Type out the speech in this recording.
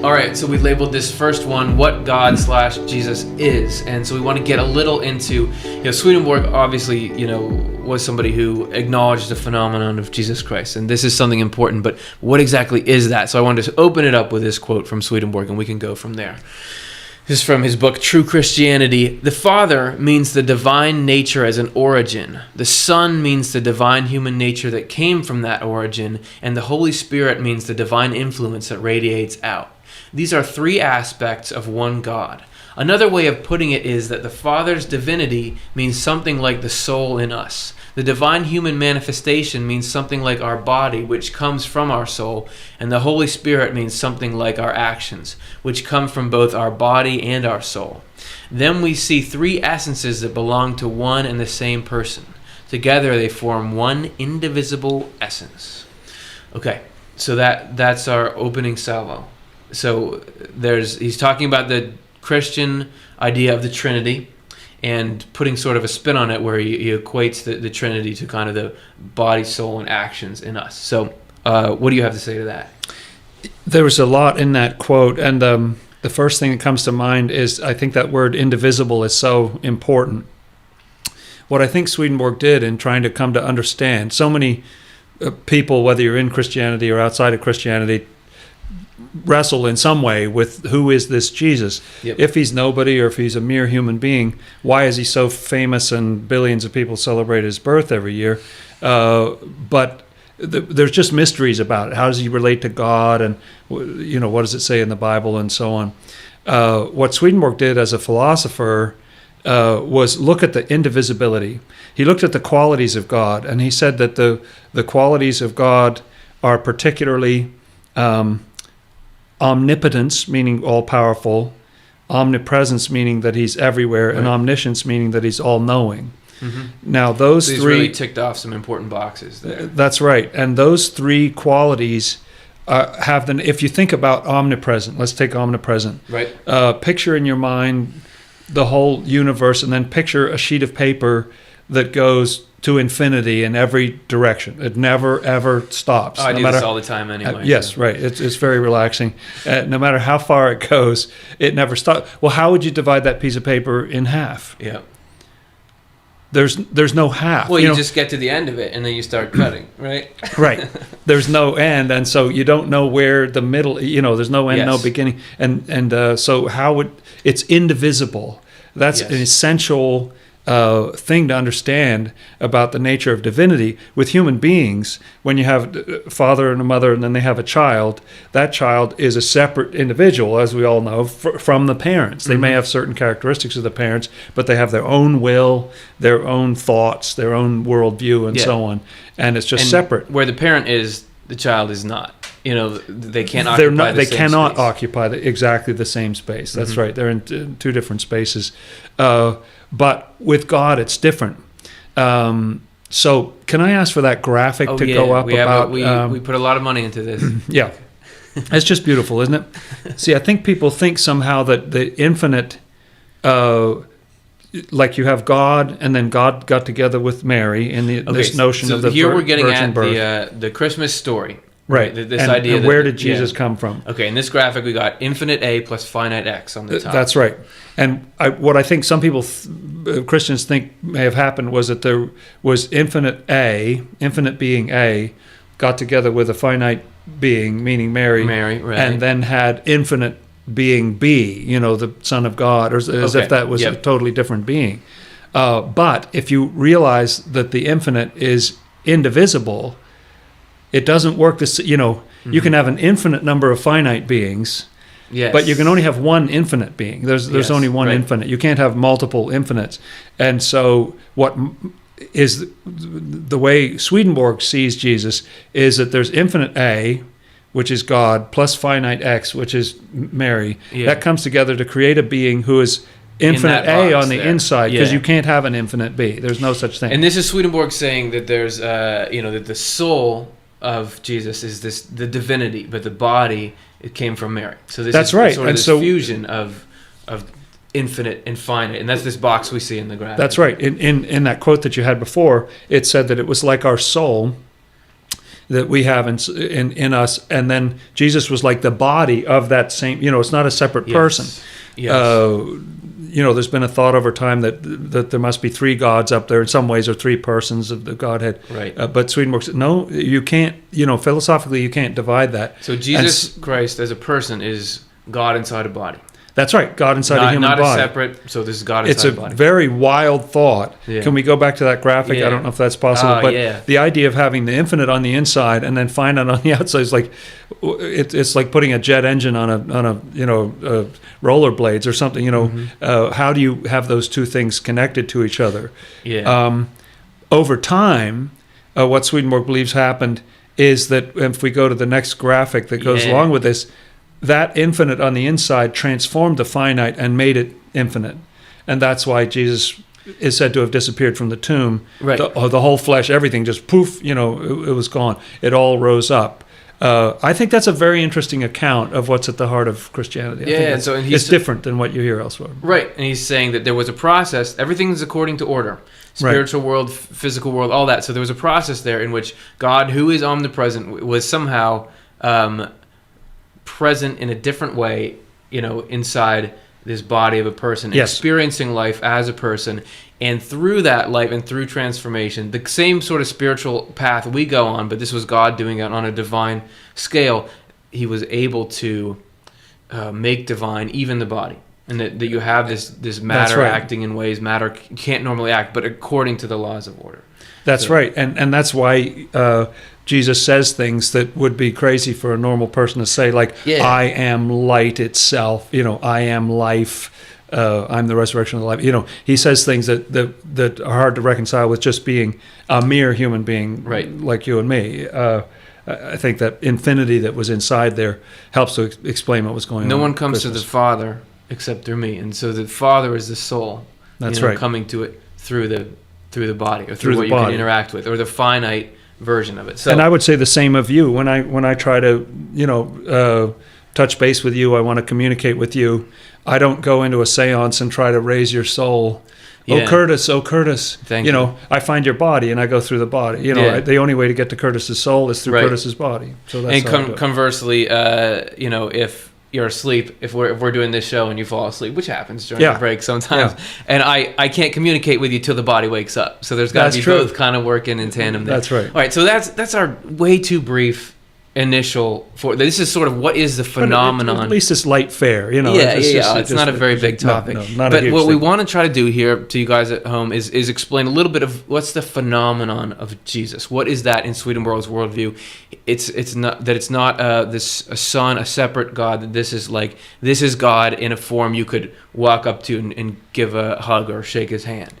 All right, so we labeled this first one, what God/Jesus is. And so we want to get a little into, Swedenborg obviously, was somebody who acknowledged the phenomenon of Jesus Christ. And this is something important, but what exactly is that? So I wanted to open it up with this quote from Swedenborg, and we can go from there. This is from his book, True Christianity. The Father means the divine nature as an origin. The Son means the divine human nature that came from that origin. And the Holy Spirit means the divine influence that radiates out. These are three aspects of one God. Another way of putting it is that the Father's divinity means something like the soul in us. The divine human manifestation means something like our body, which comes from our soul, and the Holy Spirit means something like our actions, which come from both our body and our soul. Then we see three essences that belong to one and the same person. Together they form one indivisible essence. Okay, so that's our opening salvo. So he's talking about the Christian idea of the Trinity and putting sort of a spin on it where he equates the Trinity to kind of the body, soul, and actions in us. So what do you have to say to that? There was a lot in that quote, and the first thing that comes to mind is I think that word indivisible is so important. What I think Swedenborg did in trying to come to understand, so many people, whether you're in Christianity or outside of Christianity, wrestle in some way with who is this Jesus. Yep. If he's nobody or if he's a mere human being, why is he so famous and billions of people celebrate his birth every year? But there's just mysteries about it. How does he relate to God, and what does it say in the Bible, and so on. What Swedenborg did as a philosopher was look at the indivisibility. He looked at the qualities of God, and he said that the qualities of God are particularly omnipotence, meaning all-powerful, omnipresence, meaning that he's everywhere, and omniscience, meaning that he's all-knowing. Mm-hmm. Now, those so he's three... really ticked off some important boxes there. That's right. And those three qualities if you think about omnipresent, let's take omnipresent. Right. Picture in your mind the whole universe, and then picture a sheet of paper that goes to infinity in every direction. It never, ever stops. Oh, I do this all the time anyway. Yes, right. It's very relaxing. No matter how far it goes, it never stops. Well, how would you divide that piece of paper in half? Yeah. There's no half. Well, you just get to the end of it, and then you start cutting, right? Right. There's no end, and so you don't know where the middle, there's no end, yes. no beginning. And so it's indivisible. That's yes. an essential thing to understand about the nature of divinity. With human beings, when you have a father and a mother and then they have a child, that child is a separate individual, as we all know, from the parents. They may have certain characteristics of the parents, but they have their own will, their own thoughts, their own worldview, and so on. And it's just separate. Where the parent is, the child is not. They can't occupy the same cannot space. occupy exactly the same space. That's right. They're in two different spaces. But with God, it's different. So can I ask for that graphic to go up? We put a lot of money into this. Yeah. It's just beautiful, isn't it? See, I think people think somehow that the infinite, like you have God, and then God got together with Mary in this notion of the here we're getting virgin at birth. The Christmas story. Right. This idea. And where did Jesus come from? Okay, in this graphic we got infinite A plus finite X on the top. That's right. And what I think some people, Christians think may have happened was that there was infinite being A, got together with a finite being, meaning Mary, right. and then had infinite being B, the Son of God, or as if that was a totally different being. But if you realize that the infinite is indivisible, it doesn't work you can have an infinite number of finite beings, yes. but you can only have one infinite being. There's only one infinite. You can't have multiple infinites. And so what is the way Swedenborg sees Jesus is that there's infinite A, which is God, plus finite X, which is Mary. Yeah. That comes together to create a being who is infinite A on the inside, because you can't have an infinite B. There's no such thing. And this is Swedenborg saying that there's, that the soul of Jesus is the divinity, but the body, it came from Mary. So this is right. sort of this fusion of infinite and finite, and that's this box we see in the graph. That's right. In that quote that you had before, it said that it was like our soul that we have in us, and then Jesus was like the body of that same. It's not a separate person. Yes. There's been a thought over time that there must be three gods up there in some ways, or three persons of the Godhead. Right. But Swedenborg said, no, you can't. Philosophically, you can't divide that. So Jesus Christ as a person is God inside a body. That's right, God inside a human body. Not a separate. So this is God inside a body. It's a very wild thought. Yeah. Can we go back to that graphic? Yeah. I don't know if that's possible, but yeah. the idea of having the infinite on the inside and then finite on the outside is like it's like putting a jet engine on a rollerblades or something. How do you have those two things connected to each other? Yeah. Over time, what Swedenborg believes happened is that if we go to the next graphic that goes along with this, that infinite on the inside transformed the finite and made it infinite. And that's why Jesus is said to have disappeared from the tomb. Right. The whole flesh, everything just poof, it was gone. It all rose up. I think that's a very interesting account of what's at the heart of Christianity. It's different than what you hear elsewhere. Right. And he's saying that there was a process. Everything's according to order. Spiritual world, physical world, all that. So there was a process there in which God, who is omnipresent, was somehow present in a different way, inside this body of a person, experiencing life as a person, and through that life and through transformation, the same sort of spiritual path we go on, but this was God doing it on a divine scale. He was able to make divine even the body, and that you have this matter acting in ways matter can't normally act, but according to the laws of order. That's right, and that's why Jesus says things that would be crazy for a normal person to say, like, I am light itself, I am life, I'm the resurrection of the life. He says things that are hard to reconcile with just being a mere human being, like you and me. I think that infinity that was inside there helps to explain what was going on. No one comes to the Father except through me, and so the Father is the soul. That's right. Coming to it through the body, or through what you can interact with, or the finite version of it. So, and I would say the same of you. When I try to touch base with you, I want to communicate with you. I don't go into a seance and try to raise your soul. Oh Curtis, Thank you. I find your body and I go through the body. The only way to get to Curtis's soul is through Curtis's body. So that's conversely, if you're asleep, if we're doing this show and you fall asleep, which happens during the break sometimes, and I can't communicate with you till the body wakes up. So there's got to be both kind of working in tandem there. That's right. All right, so that's our way too brief initial for this is sort of what is the phenomenon. At least it's light fare, It's not a very big topic. Not but what we want to try to do here to you guys at home is explain a little bit of what's the phenomenon of Jesus. What is that in Swedenborg's worldview? It's not that it's not a son, a separate God. That this is God in a form you could walk up to and give a hug or shake his hand.